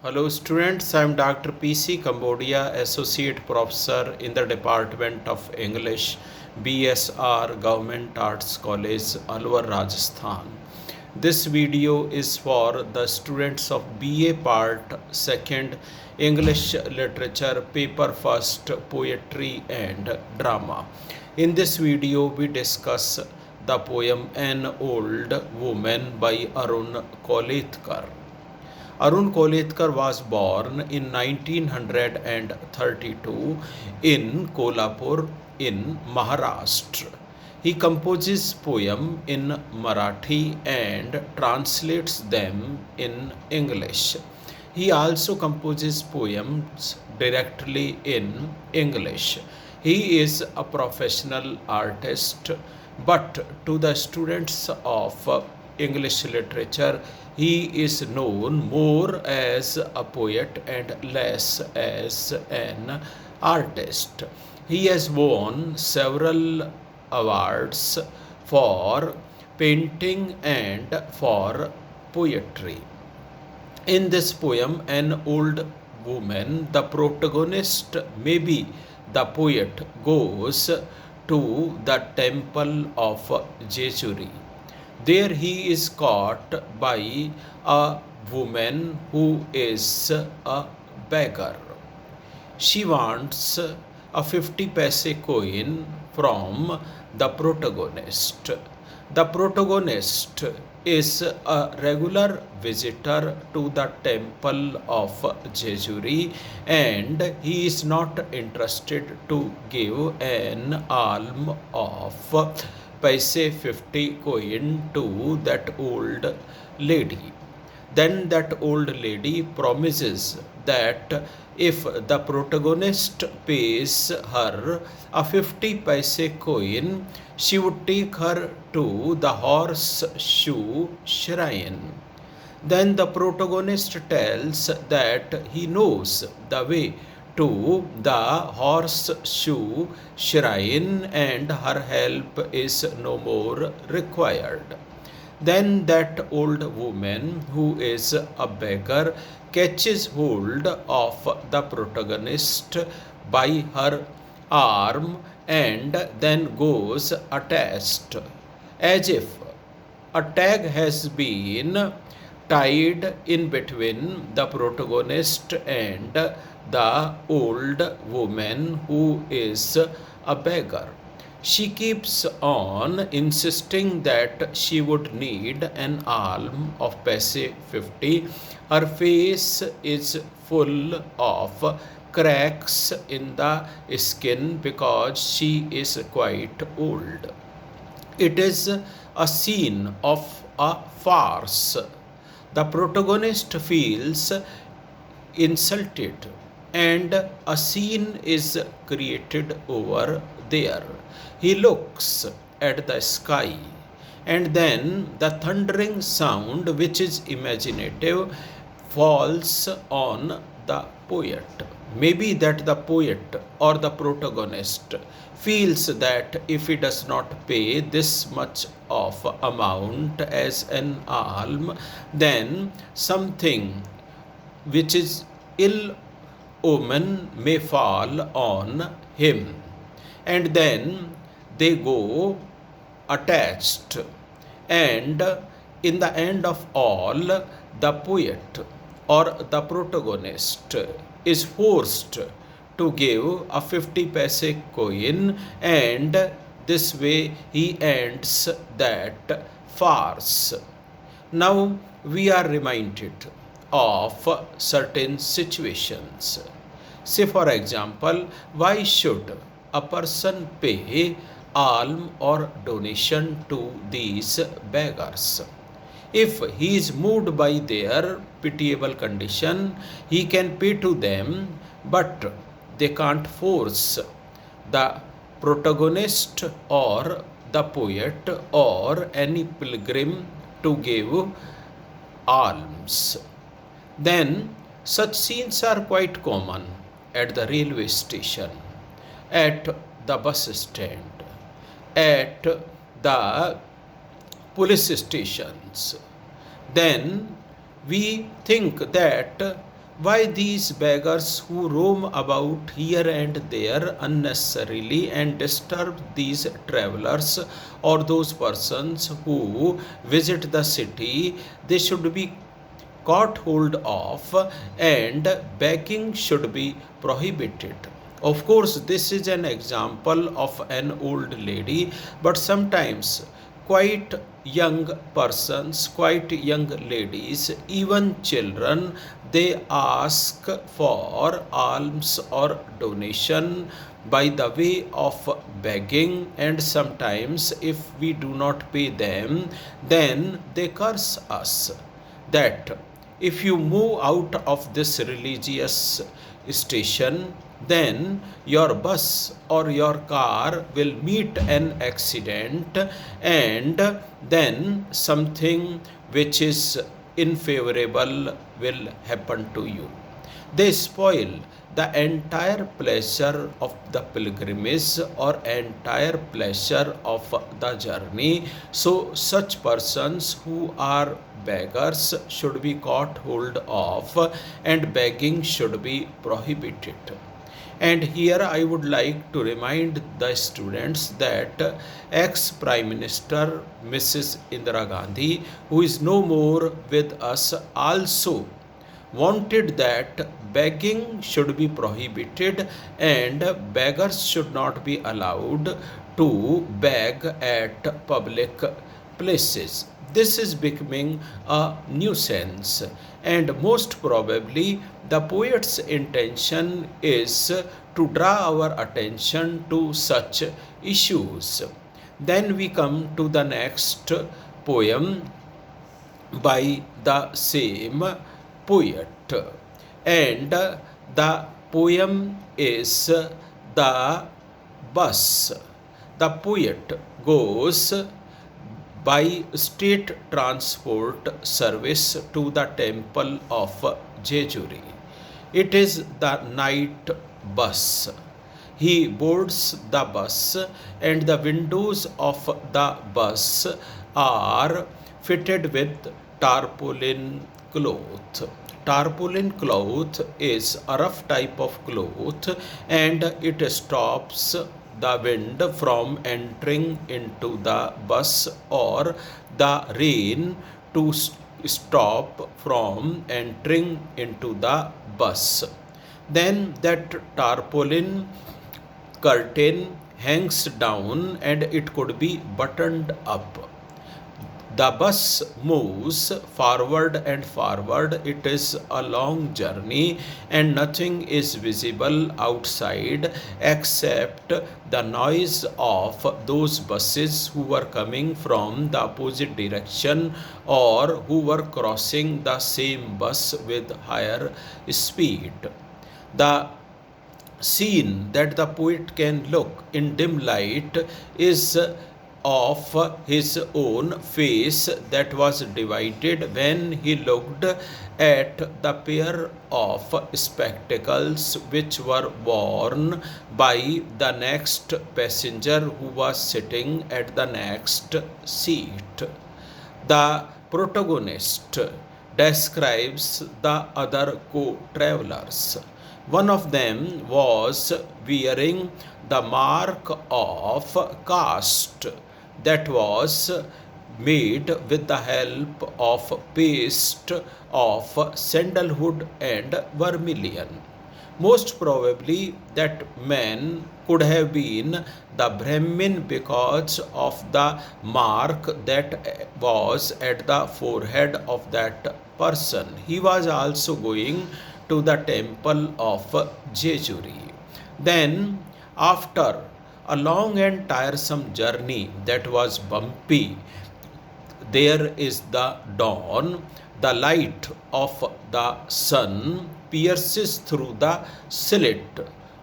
Hello students, I am Dr. P.C.Kambodia, Associate Professor in the Department of English, BSR Government Arts College, Alwar, Rajasthan. This video is for the students of B.A. Part 2 English Literature, paper 1, Poetry and Drama. In this video, we discuss the poem An Old Woman by Arun Kolatkar. Arun Kolatkar was born in 1932 in Kolhapur in Maharashtra. He composes poems in Marathi and translates them in English. He also composes poems directly in English. He is a professional artist, but to the students of English literature, he is known more as a poet and less as an artist. He has won several awards for painting and for poetry. In this poem, An Old Woman, the protagonist, maybe the poet, goes to the temple of Jejuri. There he is caught by a woman who is a beggar. She wants a 50 paise coin from the protagonist. The protagonist is a regular visitor to the temple of Jejuri, and he is not interested to give an alms of paise 50 coin to that old lady. Then that old lady promises that if the protagonist pays her a 50 paise coin, she would take her to the horseshoe shrine. Then the protagonist tells that he knows the way to the horseshoe shrine and her help is no more required. Then that old woman, who is a beggar, catches hold of the protagonist by her arm and then goes attached, as if a tag has been tied in between the protagonist and the old woman who is a beggar. She keeps on insisting that she would need an alms of paise 50. Her face is full of cracks in the skin because she is quite old. It is a scene of a farce. The protagonist feels insulted and a scene is created over there. He looks at the sky and then the thundering sound, which is imaginative, falls on the poet. Maybe that the poet or the protagonist feels that if he does not pay this much of amount as an alms, then something which is ill omen may fall on him. And then they go attached. And in the end of all, the poet or the protagonist is forced to give a 50 paise coin, and this way he ends that farce. Now we are reminded of certain situations. Say, for example, why should a person pay alms or donation to these beggars? If he is moved by their pitiable condition, he can pay to them, but they can't force the protagonist or the poet or any pilgrim to give alms. Then such scenes are quite common at the railway station, at the bus stand, at the police stations. Then we think that Why these beggars who roam about here and there unnecessarily and disturb these travelers or those persons who visit the city, they should be caught hold of and begging should be prohibited. Of course, this is an example of an old lady, but sometimes quite young persons, quite young ladies, even children, they ask for alms or donation by the way of begging, and sometimes if we do not pay them, then they curse us that if you move out of this religious station, then your bus or your car will meet an accident, and then something which is unfavorable will happen to you. They spoil the entire pleasure of the pilgrimage or entire pleasure of the journey. So such persons who are beggars should be caught hold of and begging should be prohibited. And here I would like to remind the students that ex-Prime Minister Mrs. Indira Gandhi, who is no more with us, also wanted that begging should be prohibited and beggars should not be allowed to beg at public places. This is becoming a nuisance, and most probably the poet's intention is to draw our attention to such issues. Then we come to the next poem by the same poet, and the poem is The Bus. The poet goes by state transport service to the temple of Jejuri. It is the night bus. He boards the bus and the windows of the bus are fitted with tarpaulin cloth. Tarpaulin cloth is a rough type of cloth and it stops the wind from entering into the bus or the rain to stop from entering into the bus. Then that tarpaulin curtain hangs down and it could be buttoned up. The bus moves forward and forward. It is a long journey and nothing is visible outside except the noise of those buses who were coming from the opposite direction or who were crossing the same bus with higher speed. The scene that the poet can look in dim light is of his own face that was divided when he looked at the pair of spectacles which were worn by the next passenger who was sitting at the next seat. The protagonist describes the other co-travelers. One of them was wearing the mark of caste that was made with the help of paste of sandalwood and vermilion. Most probably that man could have been the Brahmin because of the mark that was at the forehead of that person. He was also going to the temple of Jejuri. Then after a long and tiresome journey that was bumpy, there is the dawn. The light of the sun pierces through the slit.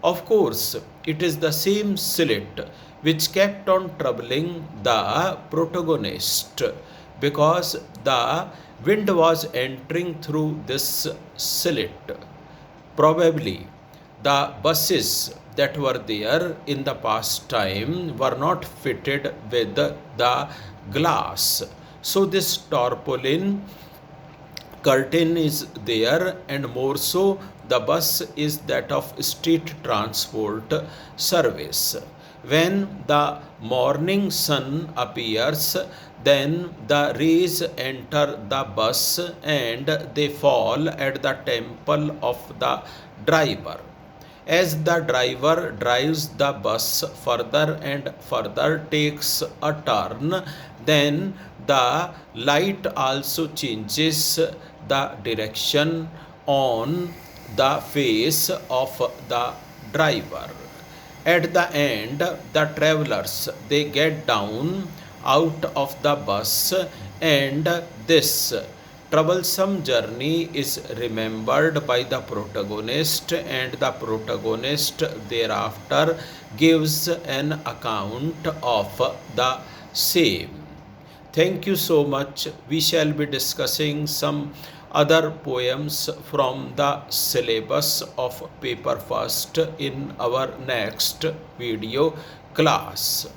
Of course, it is the same slit which kept on troubling the protagonist because the wind was entering through this slit. Probably the buses that were there in the past time were not fitted with the glass. So this tarpaulin curtain is there, and more so the bus is that of street transport service. When the morning sun appears, then the rays enter the bus and they fall at the temple of the driver. As the driver drives the bus further and further takes a turn, then the light also changes the direction on the face of the driver. At the end, the travelers they get down out of the bus, and this troublesome journey is remembered by the protagonist, and the protagonist thereafter gives an account of the same. Thank you so much. We shall be discussing some other poems from the syllabus of paper first in our next video class.